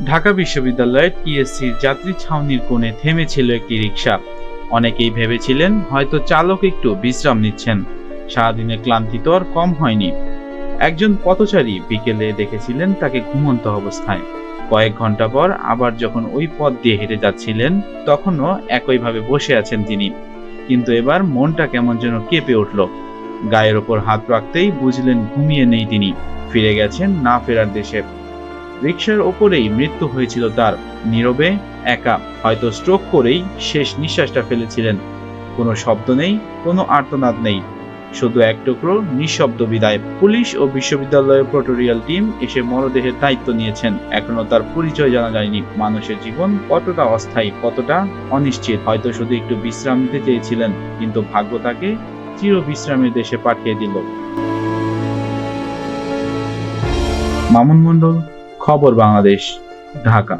ঢাকা বিশ্ববিদ্যালয়ের টিএসসির যাত্রী ছাউনির কোণে থেমেছিল একটি রিকশা। অনেকেই ভেবেছিলেন হয়তো চালক একটু বিশ্রাম নিচ্ছেন। সারাদিনের ক্লান্তি তো আর কম হয়নি। একজন পথচারী বিকেলে দেখেছিলেন তাকে ঘুমন্ত অবস্থায়। কয়েক ঘন্টা পর আবার যখন ওই পথ দিয়ে হেঁটে যাচ্ছিলেন, তখনও একইভাবে বসে আছেন তিনি। কিন্তু এবার মনটা কেমন যেন কেঁপে উঠল। গায়ের ওপর হাত রাখতেই বুঝলেন ঘুমিয়ে নেই তিনি, ফিরে গেছেন না ফেরার দেশে। রিকশার ওপরেই মৃত্যু হয়েছিল তার, নীরবে, একা। হয়তো স্ট্রোক করেই শেষ নিঃশ্বাসটা ফেলেছিলেন। কোনো শব্দ নেই, কোনো আর্তনাদ নেই, শুধু এক টুকরো নিঃশব্দ বিদায়। পুলিশ ও বিশ্ববিদ্যালয়ের প্রটোরিয়াল টিম এসে মরদেহের দায়িত্ব নিয়েছেন। এখনো তার পরিচয় জানা যায়নি। মানুষের জীবন কতটা অস্থায়ী, কতটা অনিশ্চিত। হয়তো শুধু একটু বিশ্রাম নিতে চেয়েছিলেন, কিন্তু ভাগ্য তাকে চির বিশ্রামের দেশে পাঠিয়ে দিল। মামুন মণ্ডল, খবর বাংলাদেশ, ঢাকা।